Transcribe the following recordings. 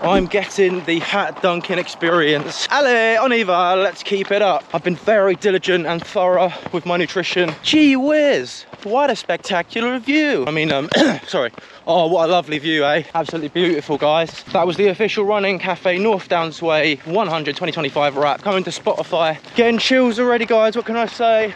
I'm getting the hat dunking experience. Allez, on y va, let's keep it up. I've been very diligent and thorough with my nutrition. Gee whiz, what a spectacular view. I mean, sorry. Oh, what a lovely view, eh? Absolutely beautiful, guys. That was the official Running Cafe North Downs Way 100 2025 wrap. Coming to Spotify. Getting chills already, guys. What can I say?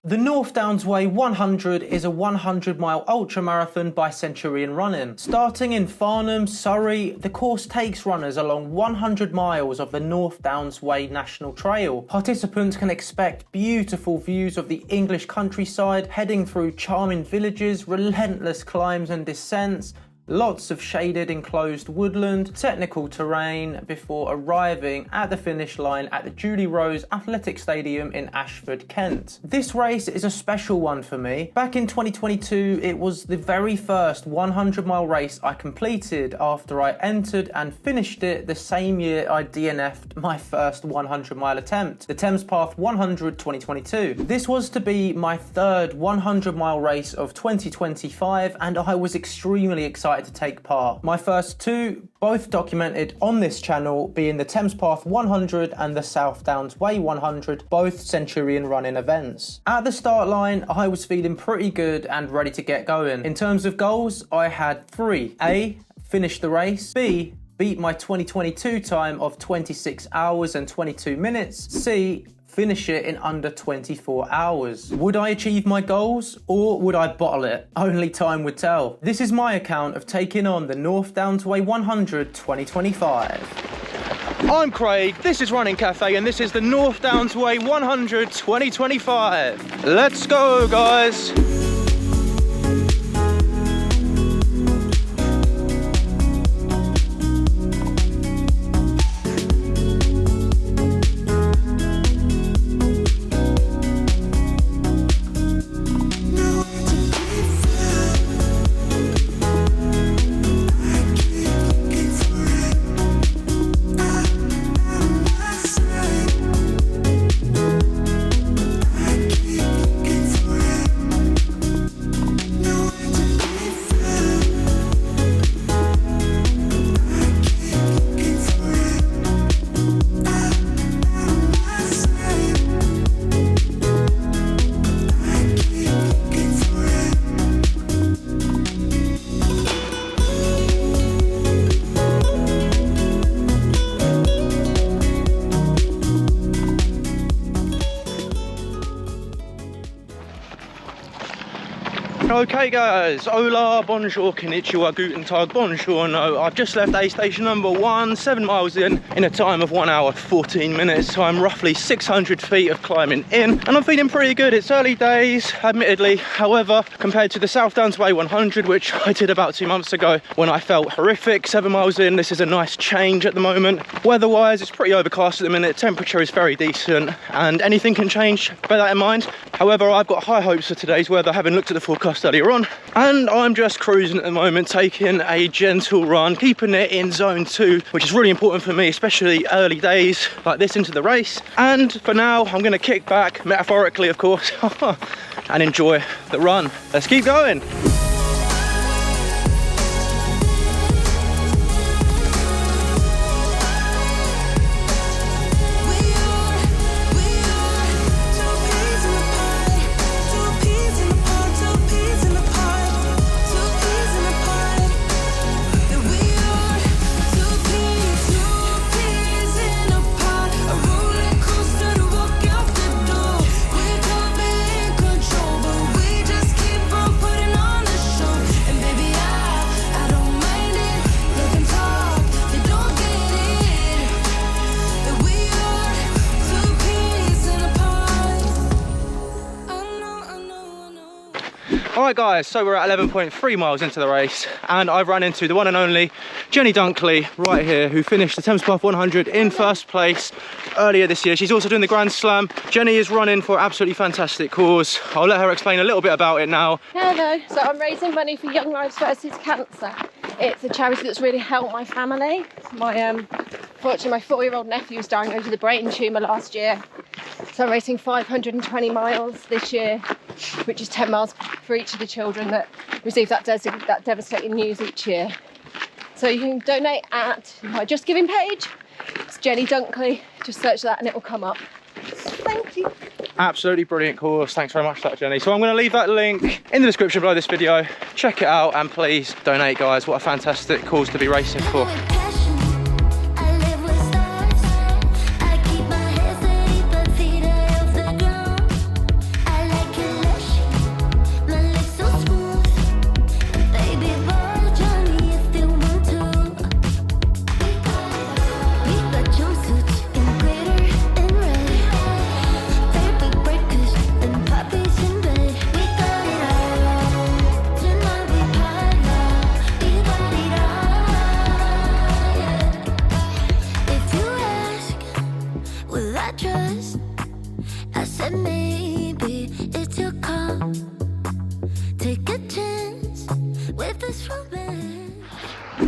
The North Downs Way 100 is a 100-mile ultramarathon by Centurion Running. Starting in Farnham, Surrey, the course takes runners along 100 miles of the North Downs Way National Trail. Participants can expect beautiful views of the English countryside, heading through charming villages, relentless climbs and descents, lots of shaded enclosed woodland, technical terrain before arriving at the finish line at the Julie Rose Athletic Stadium in Ashford, Kent. This race is a special one for me. Back in 2022, it was the very first 100-mile race I completed after I entered and finished it the same year I DNF'd my first 100-mile attempt, the Thames Path 100 2022. This was to be my third 100-mile race of 2025, and I was extremely excited to take part. My first two, both documented on this channel, being the Thames Path 100 and the South Downs Way 100, both Centurion Running events. At the start line, I was feeling pretty good and ready to get going. In terms of goals, I had three. A, finish the race. B, beat my 2022 time of 26 hours and 22 minutes. C, finish it in under 24 hours. Would I achieve my goals, or would I bottle it? Only time would tell. This is my account of taking on the North Downs Way 100 2025. I'm Craig, this is Running Cafe, and this is the North Downs Way 100 2025. Let's go, guys. Okay guys, hola, bonjour, konnichiwa, guten tag, bonjour, no. I've just left aid station number 1, 7 miles in a time of 1 hour 14 minutes, so I'm roughly 600 feet of climbing in, and I'm feeling pretty good. It's early days, admittedly, however, compared to the South Downs Way 100, which I did about 2 months ago when I felt horrific. 7 miles in, this is a nice change at the moment. Weather-wise, it's pretty overcast at the minute, temperature is very decent, and anything can change, bear that in mind. However, I've got high hopes for today's weather, having looked at the forecast earlier on, and I'm just cruising at the moment, taking a gentle run, keeping it in zone 2, which is really important for me, especially early days like this into the race. And for now, I'm going to kick back, metaphorically of course, and enjoy the run. Let's keep going. Alright guys, so we're at 11.3 miles into the race, and I've run into the one and only Jenny Dunkley right here, who finished the Thames Path 100 in first place earlier this year. She's also doing the Grand Slam. Jenny is running for an absolutely fantastic cause. I'll let her explain a little bit about it now. Hello, so I'm raising money for Young Lives versus Cancer. It's a charity that's really helped my family. Fortunately, my 4-year-old nephew was diagnosed with a brain tumour last year. So I'm racing 520 miles this year, which is 10 miles for each of the children that receive that devastating news each year. So you can donate at my Just Giving page. It's Jenny Dunkley. Just search that and it will come up. Thank you. Absolutely brilliant course. Thanks very much for that, Jenny. So I'm going to leave that link in the description below this video. Check it out and please donate, guys. What a fantastic cause to be racing for.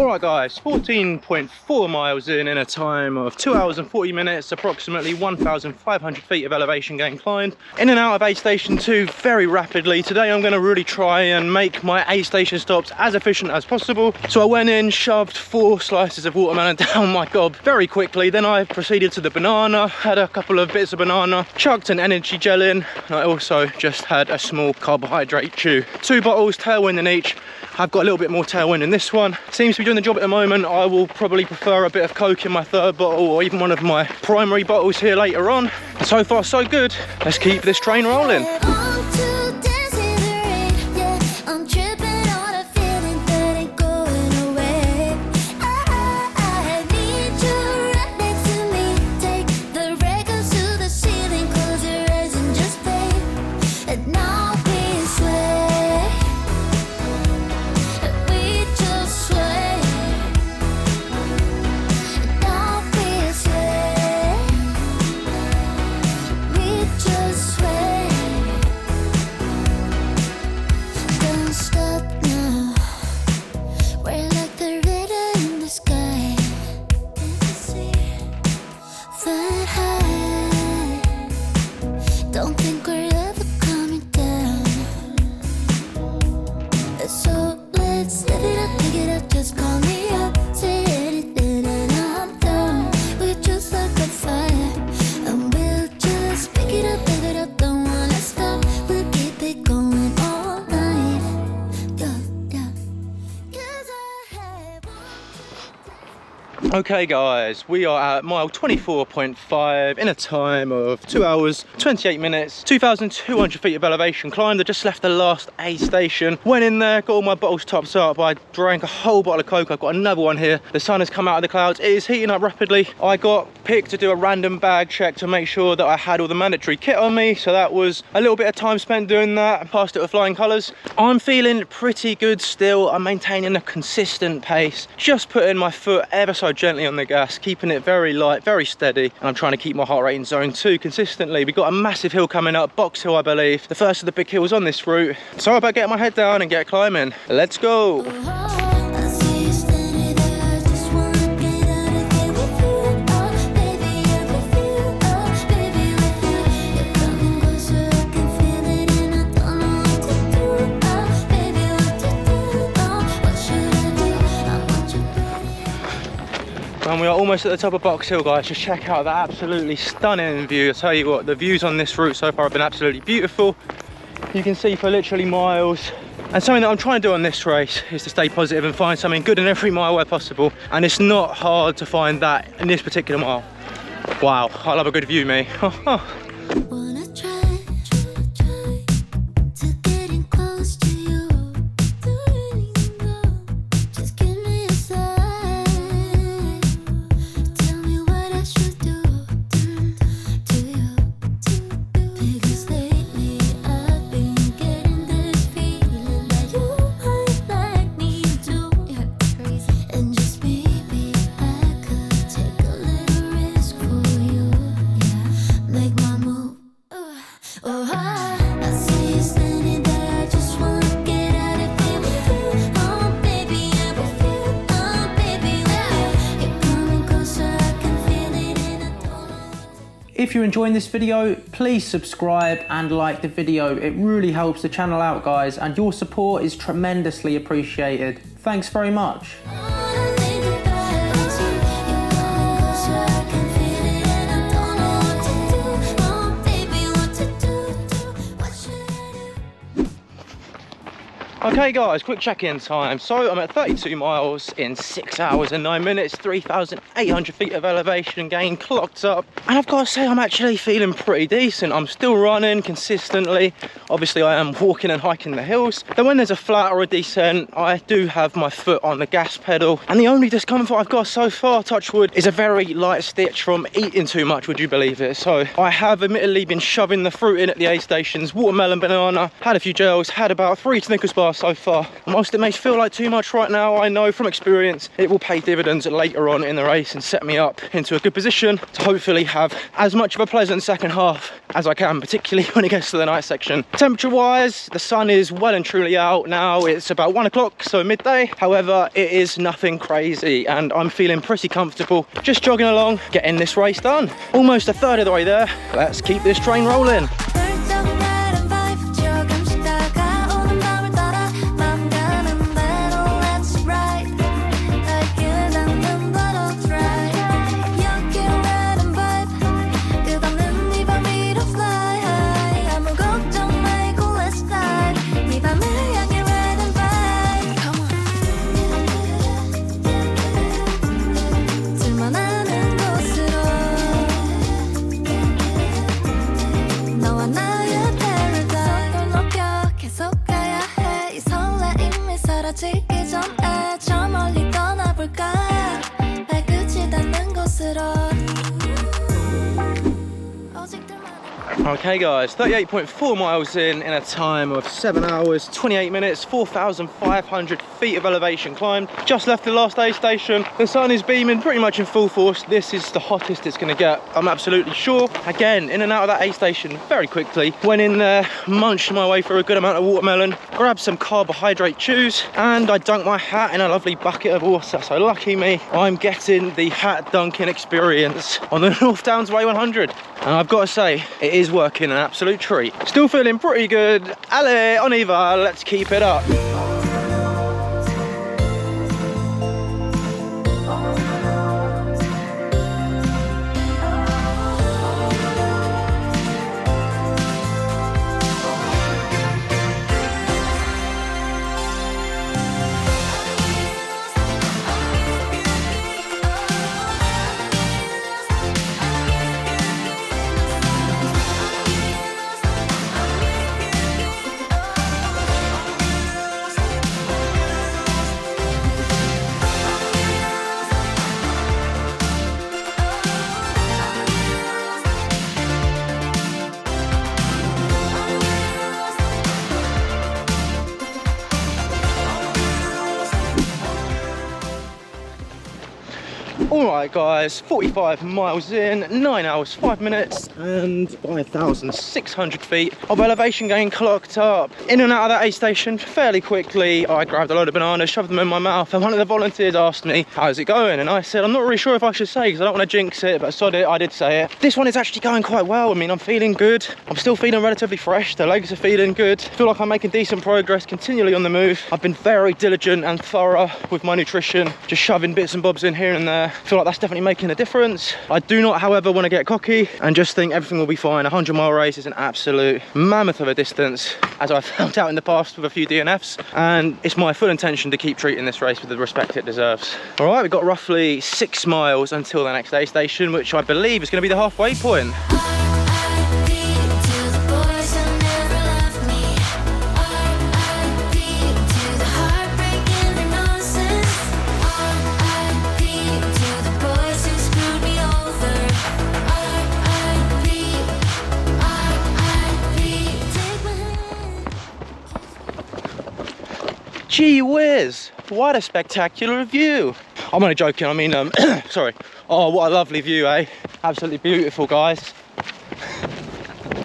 Alright guys, 14.4 miles in a time of 2 hours and 40 minutes, approximately 1,500 feet of elevation gain climbed. In and out of aid station 2 very rapidly. Today I'm going to really try and make my aid station stops as efficient as possible. So I went in, shoved 4 slices of watermelon down my gob very quickly. Then I proceeded to the banana, had a couple of bits of banana, chucked an energy gel in, and I also just had a small carbohydrate chew. 2 bottles, tailwind in each. I've got a little bit more tailwind in this one. Seems to be doing the job at the moment. I will probably prefer a bit of Coke in my 3rd bottle or even one of my primary bottles here later on. So far so good. Let's keep this train rolling. Okay guys, we are at mile 24.5 in a time of 2 hours, 28 minutes, 2,200 feet of elevation climbed. I just left the last aid station, went in there, got all my bottles topped up. I drank a whole bottle of Coke. I've got another one here. The sun has come out of the clouds. It is heating up rapidly. I got picked to do a random bag check to make sure that I had all the mandatory kit on me. So that was a little bit of time spent doing that and passed it with flying colours. I'm feeling pretty good still. I'm maintaining a consistent pace, just putting my foot ever so gently on the gas, keeping it very light, very steady, and I'm trying to keep my heart rate in zone 2 consistently. We've got a massive hill coming up, Box Hill I believe, the first of the big hills on this route. So I better get my head down and get climbing. Let's go. And we are almost at the top of Box Hill, guys. Just check out that absolutely stunning view. I tell you what, the views on this route so far have been absolutely beautiful. You can see for literally miles. And something that I'm trying to do on this race is to stay positive and find something good in every mile where possible. And it's not hard to find that in this particular mile. Wow, I love a good view, me. If you're enjoying this video, please subscribe and like the video. It really helps the channel out, guys, and your support is tremendously appreciated. Thanks very much. Okay guys, quick check-in time. So I'm at 32 miles in 6 hours and 9 minutes, 3,800 feet of elevation gain clocked up. And I've got to say I'm actually feeling pretty decent. I'm still running consistently. Obviously I am walking and hiking the hills. Then when there's a flat or a descent, I do have my foot on the gas pedal. And the only discomfort I've got so far, touch wood, is a very light stitch from eating too much, would you believe it? So I have admittedly been shoving the fruit in at the aid stations, watermelon, banana, had a few gels, had about 3 Snickers bars so far. And whilst it may feel like too much right now, I know from experience it will pay dividends later on in the race and set me up into a good position to hopefully have as much of a pleasant second half as I can, particularly when it gets to the night section. Temperature wise, the sun is well and truly out now. It's about 1 o'clock, so midday. However, it is nothing crazy and I'm feeling pretty comfortable just jogging along, getting this race done. Almost a third of the way there. Let's keep this train rolling. Okay guys, 38.4 miles in a time of 7 hours, 28 minutes, 4,500 feet of elevation climbed. Just left the last aid station. The sun is beaming pretty much in full force. This is the hottest it's going to get, I'm absolutely sure. Again, in and out of that aid station very quickly. Went in there, munched my way through a good amount of watermelon, grabbed some carbohydrate chews, and I dunked my hat in a lovely bucket of water. So lucky me, I'm getting the hat dunking experience on the North Downs Way 100. And I've got to say, it is working, an absolute treat. Still feeling pretty good. Allez, on y va, let's keep it up. Alright guys, 45 miles in, 9 hours, 5 minutes and 5,600 feet of elevation gain clocked up. In and out of that aid station fairly quickly. I grabbed a load of bananas, shoved them in my mouth, and one of the volunteers asked me, how's it going? And I said, I'm not really sure if I should say because I don't want to jinx it, but sod it, I did say it. This one is actually going quite well. I mean, I'm feeling good. I'm still feeling relatively fresh. The legs are feeling good. I feel like I'm making decent progress continually on the move. I've been very diligent and thorough with my nutrition, just shoving bits and bobs in here and there. I feel like that's definitely making a difference. I do not, however, want to get cocky and just think everything will be fine. A 100-mile race is an absolute mammoth of a distance, as I've found out in the past with a few DNFs, and it's my full intention to keep treating this race with the respect it deserves. All right, we've got roughly 6 miles until the next aid station, which I believe is going to be the halfway point. Gee whiz, what a spectacular view. I'm only joking, I mean, sorry. Oh, what a lovely view, eh? Absolutely beautiful, guys.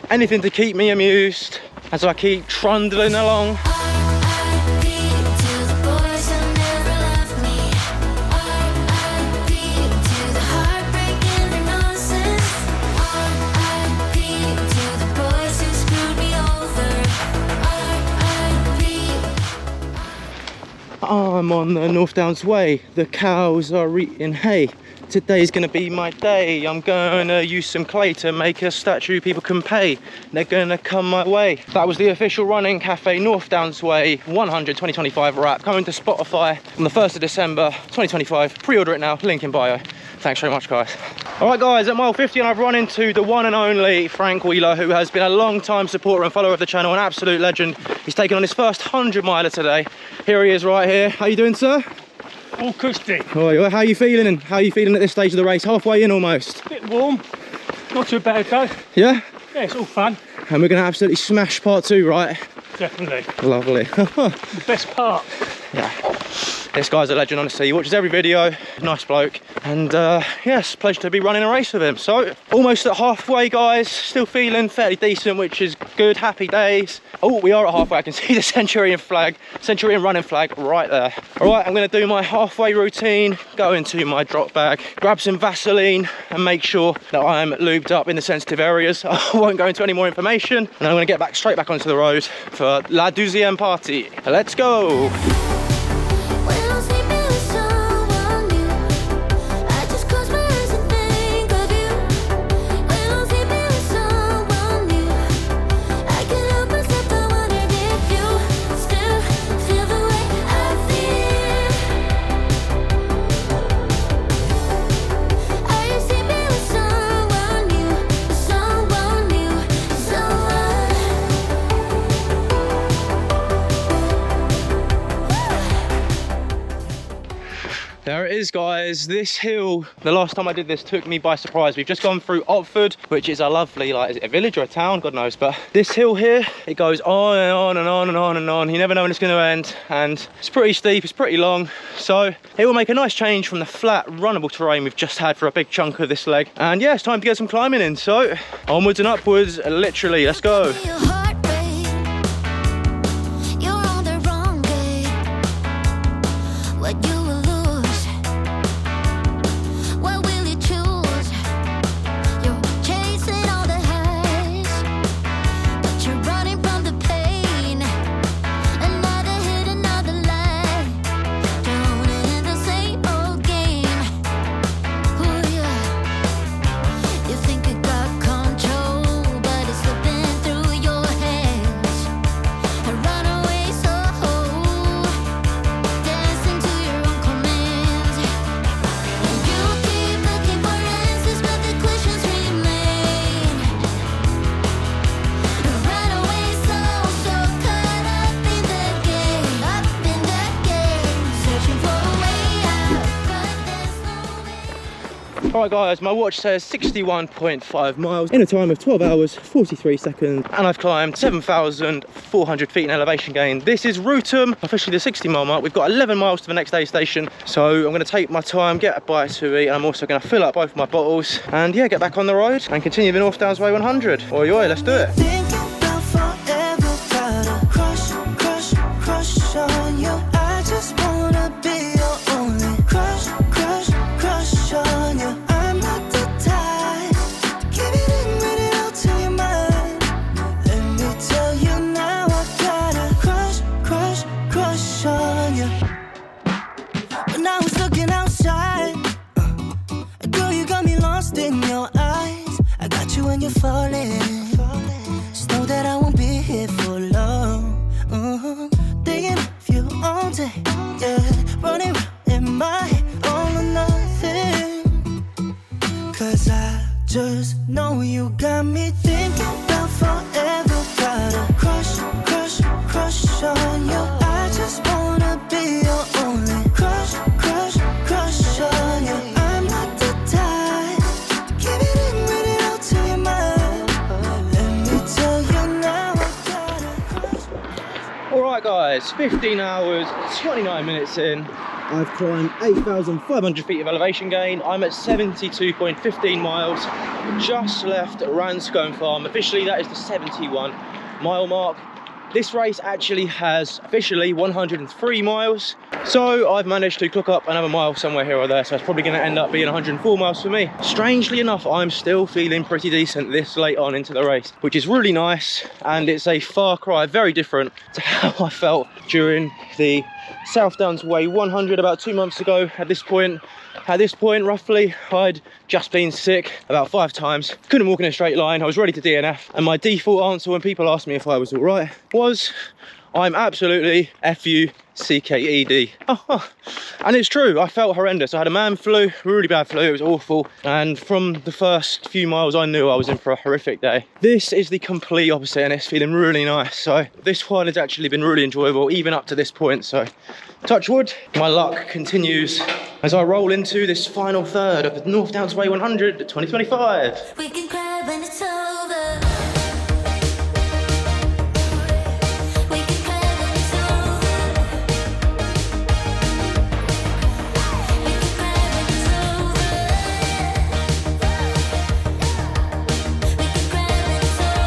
Anything to keep me amused as I keep trundling along. I'm on the North Downs Way. The cows are eating hay Today's gonna be my day. I'm gonna use some clay to make a statue people can pay. They're gonna come my way. That was the official Running Cafe North Downs Way 100 2025 wrap, coming to Spotify on the 1st of December 2025. Pre-order it now, link in bio. Thanks very much, guys. All right, guys, at mile 50, and I've run into the one and only Frank Wheeler, who has been a long time supporter and follower of the channel, an absolute legend. He's taken on his first 100 miler today. Here he is right here. How you doing, sir? All custy. Oh, how are you feeling? And how are you feeling at this stage of the race? Halfway in almost. Bit warm. Not too bad though. Yeah? Yeah, it's all fun. And we're gonna absolutely smash part 2, right? Definitely. Lovely. The best part. Yeah. This guy's a legend, honestly. He watches every video. Nice bloke. And yes, pleasure to be running a race with him. So almost at halfway, guys. Still feeling fairly decent, which is good. Happy days. Oh, we are at halfway. I can see the Centurion Running flag right there. All right, I'm gonna do my halfway routine, go into my drop bag, grab some Vaseline and make sure that I'm lubed up in the sensitive areas. I won't go into any more information. And I'm gonna get straight back onto the road for La Deuxième Partie. Let's go. There it is, guys. This hill, the last time I did this, took me by surprise. We've just gone through Ashford, which is a lovely, like, is it a village or a town? God knows. But this hill here, it goes on and on and on and on and on. You never know when it's going to end. And it's pretty steep, it's pretty long. So it will make a nice change from the flat, runnable terrain we've just had for a big chunk of this leg. And yeah, it's time to get some climbing in. So onwards and upwards, literally. Let's go. Alright guys, my watch says 61.5 miles in a time of 12 hours, 43 seconds, and I've climbed 7,400 feet in elevation gain. This is Roughton, officially the 60 mile mark. We've got 11 miles to the next aid station, so I'm going to take my time, get a bite to eat, and I'm also going to fill up both my bottles, and yeah, get back on the road and continue the North Downs Way 100. Oi, oi, let's do it. Falling. Just know that I won't be here for long. Thinking of you all day, yeah. Running in my head, all or nothing. Cause I just know you got me thinking about forever. Gotta crush, crush, crush on you. I just wanna be your only crush, crush, crush on you. I'm not the type to give it in, read it out to your mind. Let me tell you now, I gotta crush. Alright guys, 15 hours, 29 minutes in. I've climbed 8,500 feet of elevation gain. I'm at 72.15 miles. Just left Ranscombe Farm. Officially, that is the 71 mile mark. This race actually has officially 103 miles. So I've managed to clock up another mile somewhere here or there. So it's probably going to end up being 104 miles for me. Strangely enough, I'm still feeling pretty decent this late on into the race, which is really nice. And it's a far cry, very different to how I felt during the South Downs Way 100 about 2 months ago. At this point, At this point, roughly, I'd just been sick about 5 times. Couldn't walk in a straight line. I was ready to DNF. And my default answer when people asked me if I was all right was, I'm absolutely F-U-C-K-E-D. And it's true, I felt horrendous. I had a man flu, really bad flu, it was awful. And from the first few miles, I knew I was in for a horrific day. This is the complete opposite and it's feeling really nice. So this one has actually been really enjoyable, even up to this point. So touch wood, my luck continues as I roll into this final third of the North Downs Way 100 2025. We can cry when it's over. We can cry when it's over. We can cry when it's over. We can cry when it's over.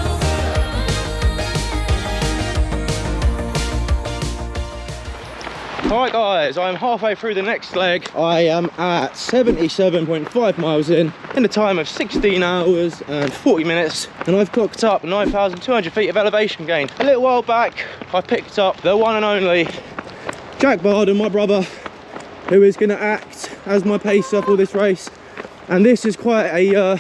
Alright guys, I'm halfway through the next leg. I am at 77.5 miles in a time of 16 hours and 40 minutes. And I've clocked up 9,200 feet of elevation gain. A little while back, I picked up the one and only Jack Barden, my brother, who is going to act as my pacer for this race. And this is quite a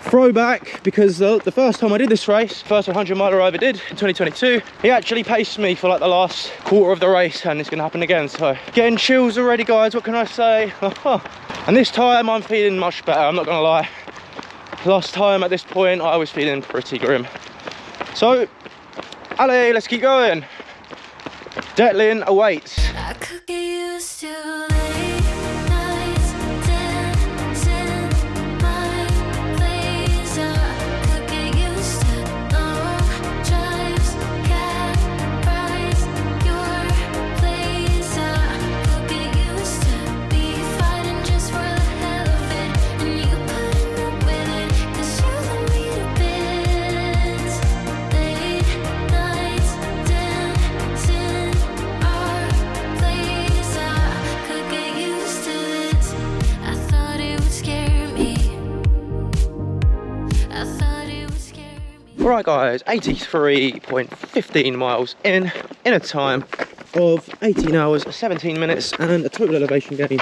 throwback because the first time I did this race, first 100 miler I ever did in 2022, he actually paced me for like the last quarter of the race, and it's gonna happen again. So getting chills already, guys, what can I say? And this time I'm feeling much better, I'm not gonna lie. Last time at this point I was feeling pretty grim. So allez, let's keep going. Detlin awaits. I could get used to late nights dancing my place. I could get used to long drives, cab rides, your place. I could get used to be fighting just for the hell of it, and you putting up with it, 'cause you love me to bits. Late nights dancing our place. I could get used to this. I thought it would scare me. I thought it would scare me. Alright guys, 83.15 miles in a time of 18 hours, 17 minutes and a total elevation gain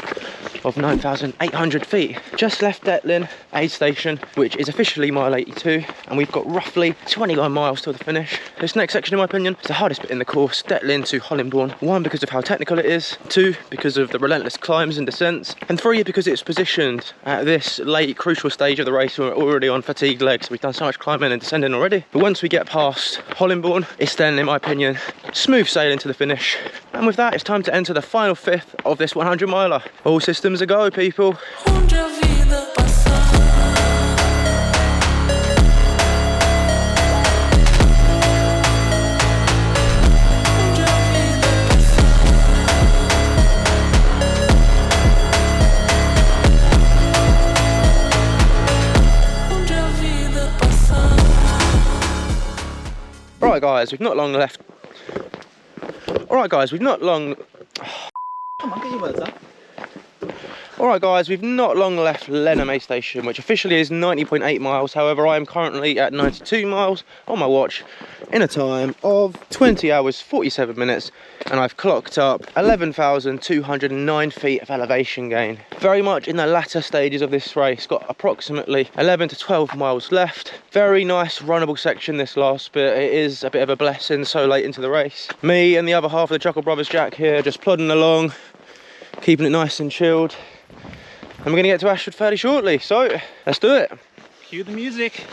of 9,800 feet. Just left Detlin aid station, which is officially mile 82, and we've got roughly 29 miles till the finish. This next section, in my opinion, is the hardest bit in the course, Detlin to Hollinbourne. 1, because of how technical it is. 2, because of the relentless climbs and descents. And 3, because it's positioned at this late crucial stage of the race. We're already on fatigue legs. We've done so much climbing and descending already. But once we get past Hollinbourne, it's then, in my opinion, smooth sailing to the finish. And with that, it's time to enter the final 5th of this 100 miler. All systems a go, people. Alright guys, we've not long left. Alright guys, we've not long... Come on, get your words up. Alright guys, we've not long left Lenham Aid Station, which officially is 90.8 miles. However, I am currently at 92 miles on my watch in a time of 20 hours, 47 minutes. And I've clocked up 11,209 feet of elevation gain. Very much in the latter stages of this race. Got approximately 11 to 12 miles left. Very nice runnable section this last bit. It is a bit of a blessing so late into the race. Me and the other half of the Chuckle Brothers Jack here just plodding along, keeping it nice and chilled. And we're going to get to Ashford fairly shortly, so let's do it. Cue the music.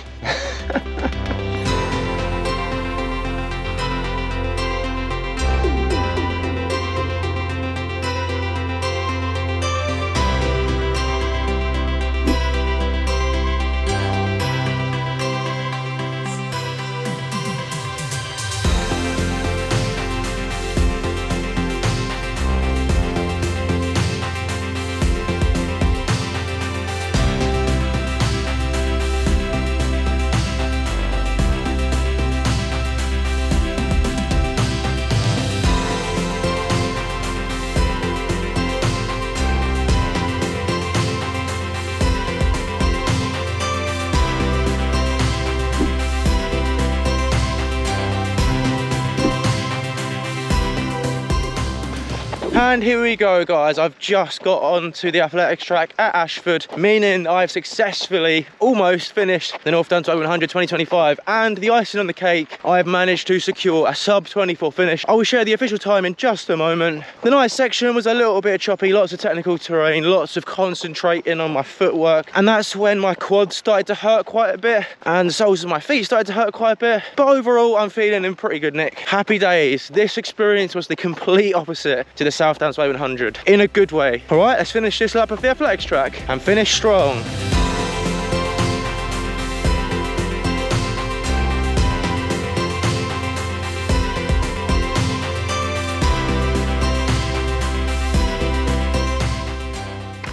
And here we go, guys. I've just got onto the athletics track at Ashford, meaning I've successfully almost finished the North Downs Way 100 2025. And the icing on the cake, I've managed to secure a sub 24 finish. I will share the official time in just a moment. The night section was a little bit choppy, lots of technical terrain, lots of concentrating on my footwork. And that's when my quads started to hurt quite a bit and the soles of my feet started to hurt quite a bit. But overall, I'm feeling in pretty good nick. Happy days. This experience was the complete opposite to the South Downs Way 100 in a good way. All right, let's finish this lap of the athletics track and finish strong.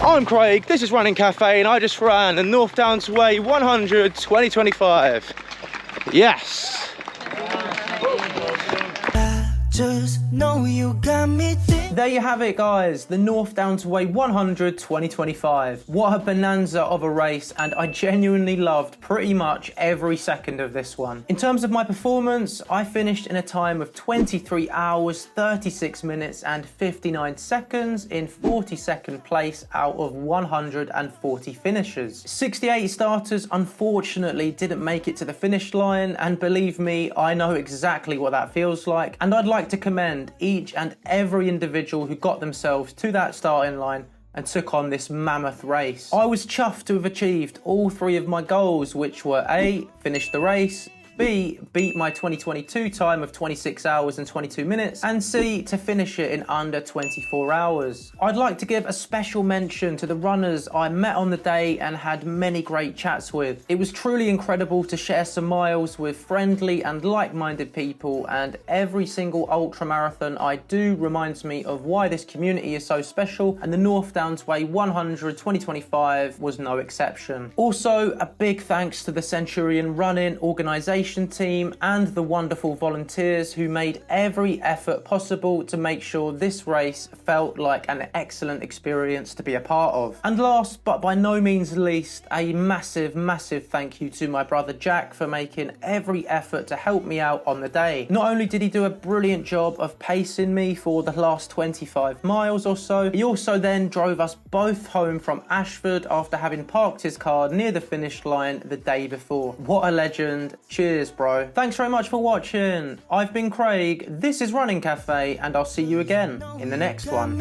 I'm Craig, this is Running Cafe, and I just ran the North Downs Way 100 2025. Yes! Just know you got me There you have it, guys, the North Downs Way 100 2025. What a bonanza of a race, and I genuinely loved pretty much every second of this one. In terms of my performance, I finished in a time of 23 hours, 36 minutes and 59 seconds in 42nd place out of 140 finishers. 68 starters unfortunately didn't make it to the finish line, and believe me, I know exactly what that feels like, and I'd like to commend each and every individual who got themselves to that starting line and took on this mammoth race. I was chuffed to have achieved all three of my goals, which were A, finish the race, B, beat my 2022 time of 26 hours and 22 minutes, and C, to finish it in under 24 hours. I'd like to give a special mention to the runners I met on the day and had many great chats with. It was truly incredible to share some miles with friendly and like-minded people, and every single ultramarathon I do reminds me of why this community is so special, and the North Downs Way 100 2025 was no exception. Also, a big thanks to the Centurion Running organisation team and the wonderful volunteers who made every effort possible to make sure this race felt like an excellent experience to be a part of. And last but by no means least, a massive thank you to my brother Jack for making every effort to help me out on the day. Not only did he do a brilliant job of pacing me for the last 25 miles or so, he also then drove us both home from Ashford after having parked his car near the finish line the day before. What a legend. Cheers, bro. Thanks very much for watching. I've been Craig, this is Running Cafe, and I'll see you again in the next one.